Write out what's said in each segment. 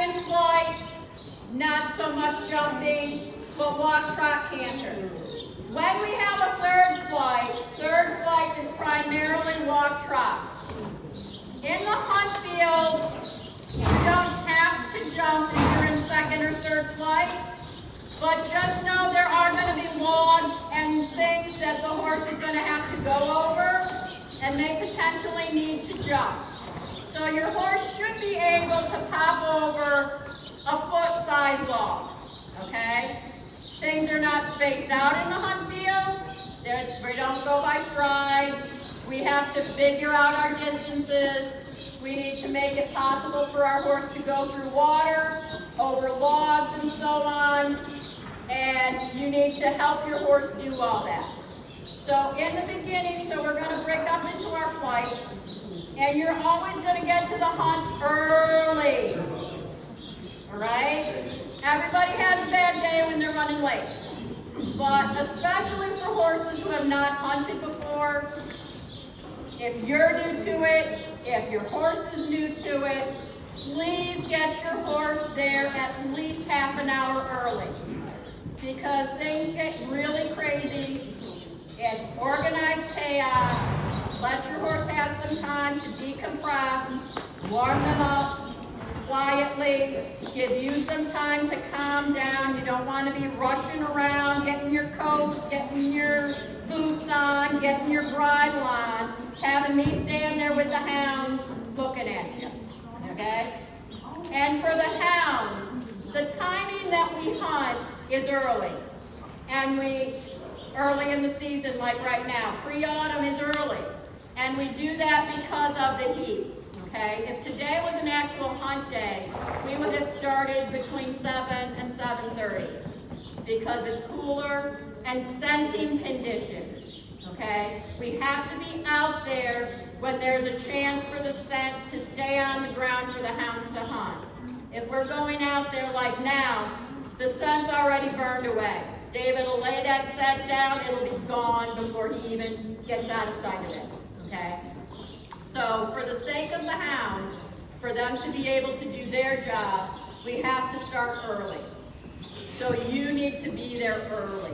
second flight, not so much jumping, but walk, trot, canter. When we have a third flight is primarily walk, trot. In the hunt field, you don't have to jump if you're in second or third flight, but just know there are going to be logs and things that the horse is going to have to go over, and they potentially need to jump. So your horse should be able to pop over a foot-sized log, okay? Things are not spaced out in the hunt field. We don't go by strides. We have to figure out our distances. We need to make it possible for our horse to go through water, over logs and so on. And you need to help your horse do all that. So in the beginning, we're going to break up into our flights. And you're always going to get to the hunt early. All right? Everybody has a bad day when they're running late. But especially for horses who have not hunted before, if you're new to it, if your horse is new to it, please get your horse there at least half an hour early. Because things get really crazy. It's organized chaos. Let your horse have some time to decompress, warm them up quietly, give you some time to calm down. You don't want to be rushing around, getting your coat, getting your boots on, getting your bridle on, having me stand there with the hounds looking at you, okay? And for the hounds, the timing that we hunt is early. And early in the season, like right now, pre-autumn is early. And we do that because of the heat, okay? If today was an actual hunt day, we would have started between 7 and 7:30 because it's cooler and scenting conditions, okay? We have to be out there when there's a chance for the scent to stay on the ground for the hounds to hunt. If we're going out there like now, the scent's already burned away. David will lay that scent down, it'll be gone before he even gets out of sight of it, okay? So for the sake of the hounds, for them to be able to do their job, we have to start early. So you need to be there early,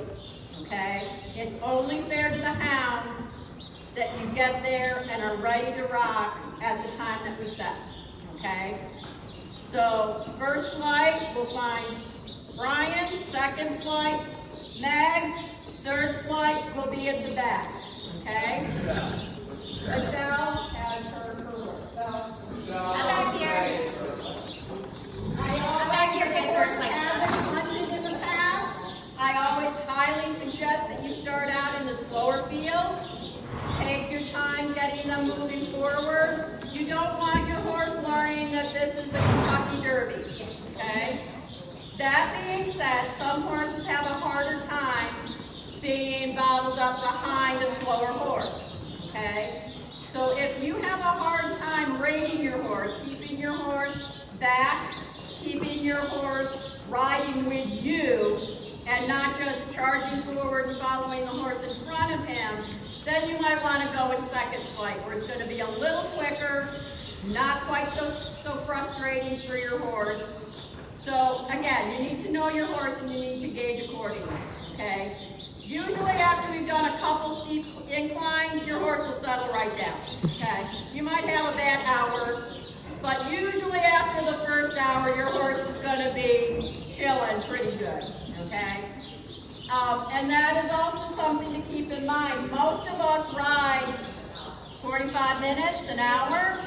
okay? It's only fair to the hounds that you get there and are ready to rock at the time that we set, okay? So first flight, we'll find Brian. Second flight, Meg. Third flight will be at the back, okay? Michelle has her horse. So, I'm back here. I'm back here, good horse. Hasn't hunted in the past. I always highly suggest that you start out in the slower field. Take your time getting them moving forward. You don't want your horse learning that this is the Kentucky Derby, okay? That being said, some horses have a harder time being bottled up behind a slower horse, okay? So if you have a hard time rating your horse, keeping your horse back, keeping your horse riding with you, and not just charging forward and following the horse in front of him, then you might want to go in second flight, where it's going to be a little quicker, not quite so frustrating for your horse. So again, you need to know your horse and you need to gauge accordingly, okay? Usually after we've done a couple steep inclines, your horse will settle right down, okay? You might have a bad hour, but usually after the first hour, your horse is going to be chilling pretty good, okay? And that is also something to keep in mind. Most of us ride 45 minutes, an hour.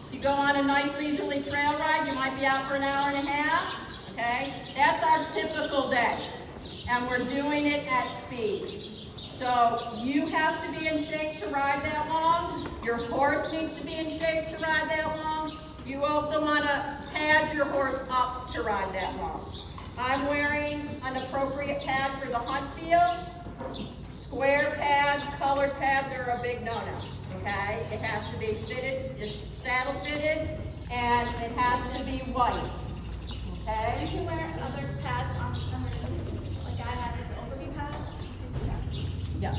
If you go on a nice leisurely trail ride, you might be out for an hour and a half, okay? That's our typical day, and we're doing it at speed. So you have to be in shape to ride that long. Your horse needs to be in shape to ride that long. You also want to pad your horse up to ride that long. I'm wearing an appropriate pad for the hunt field. Square pads, colored pads are a big no-no, okay? It has to be fitted, it's saddle fitted, and it has to be white, okay? You can wear other pads on underneath, like I have this overview pad. Yeah,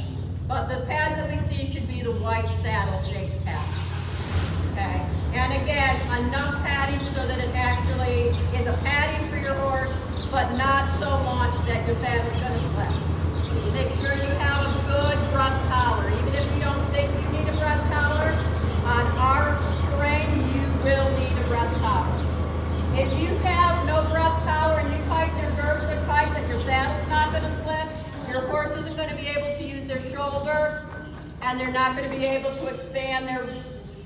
but the pad that we see should be the white saddle shaped pad, okay? And again, enough padding so that it actually is a padding for your horse, but not so much that your saddle's gonna slip. Make sure you have a good breast collar. Even if you don't think you need a breast collar, on our terrain, you will need a breast collar. If you have no breast collar and you tighten your girths so tight that your saddle's not gonna slip, your horse isn't gonna be able to use their shoulder, and they're not gonna be able to expand their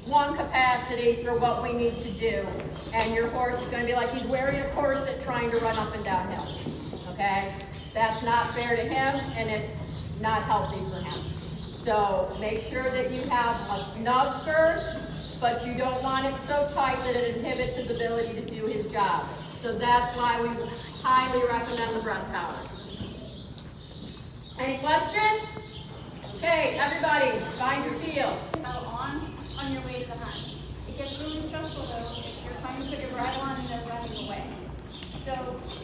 lung capacity for what we need to do. And your horse is gonna be like he's wearing a corset trying to run up and down hills, okay? That's not fair to him, and it's not healthy for him. So make sure that you have a snug girth, but you don't want it so tight that it inhibits his ability to do his job. So that's why we highly recommend the breast collar. Any questions? Okay, everybody, find your field. On your way to the hunt. It gets really stressful though if you're trying to put your bridle on and they're running away. So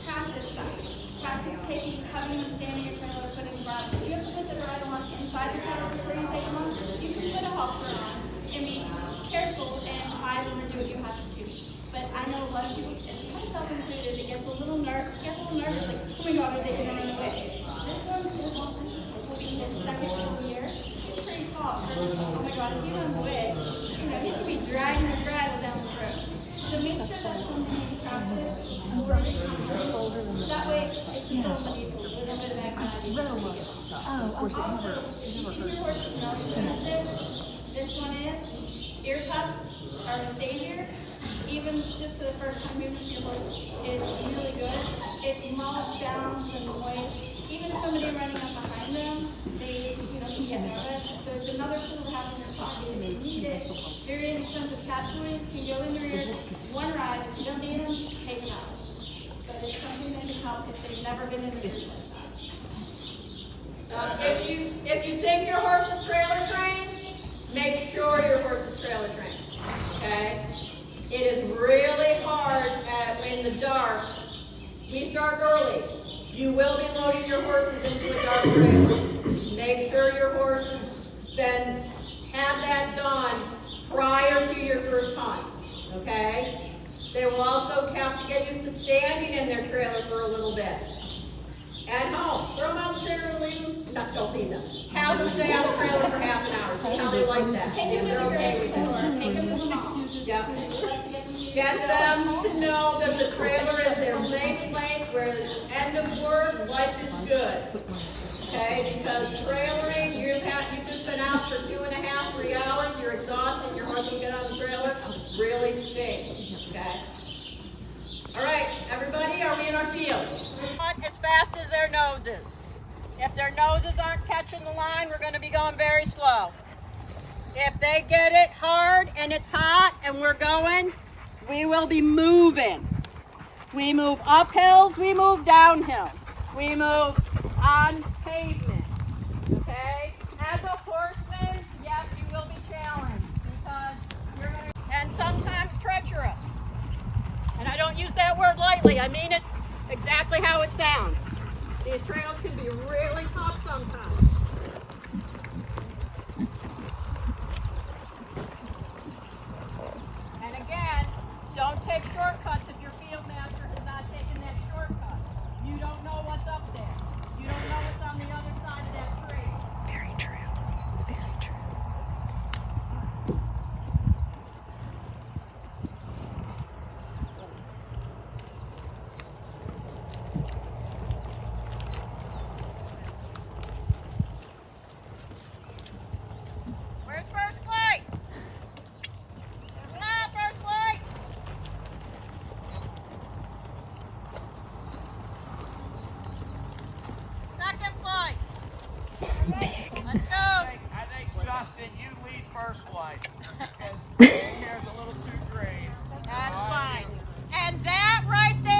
practice that. Practice cutting and standing your trailer, putting the bridle. If you have to put the bridle on inside the trailer before you take them on, you can put a halter on and be careful and hide them and do what you have to do. But I know a lot of people, and myself included, it gets a little nervous, like, oh my God, are they going to run away? This one will be his second full year. He's pretty tall. Oh my God, if he runs away, he's going to be dragging the bridle down the road. So make sure that's something you practice. That way, it's just something you do a little bit of anxiety. Also, if your horse is not sensitive, this one is, ear cuffs are a savior. Even just for the first time moving your horse is really good. It mulls down the noise. Even somebody running up behind them, they can get nervous. So it's another tool to have in your pocket if you need it. Very inexpensive cat toys can go in your ears. One ride, if you don't need them, take them out. But it's something that can help if they've never been introduced like that. If you think your horse is trailer trained, make sure your horse is trailer trained. Okay? It is really hard in the dark. We start early. You will be loading your horses into a dark trailer. Make sure your horses then have that done prior to your first time. Okay? They will also have to get used to standing in their trailer for a little bit. At home, throw them out the trailer and leave them. No, don't leave them. Have them stay on the trailer for half an hour. See how they like that. See if they're okay with it. Take them to the mall. Yep. Get them to know that the trailer is their safe place where at the end of work, life is good. Okay? Because trailering, you've just been out for 2.5, 3 hours, you're exhausted, your horse will get on the trailer, really stinks. Okay? All right, everybody, are we in our field? Hunt as fast as their noses. If their noses aren't catching the line, we're going to be going very slow. If they get it hard and it's hot and we're going, we will be moving. We move up hills, we move down hills. We move on pavement, okay? As a horseman, yes, you will be challenged because you're going to, and sometimes treacherous. And I don't use that word lightly, I mean it exactly how it sounds. These trails can be really tough sometimes. And again, don't take shortcuts if your field master has not taken that shortcut. You don't know what's up there. You don't know what's on the other side of that tree. Very true. Very true. Where's first flight? Not first flight. Second flight. Big. Let's go. I think, Justin, you lead first flight because the hair's a little too green. That's fine. And that right there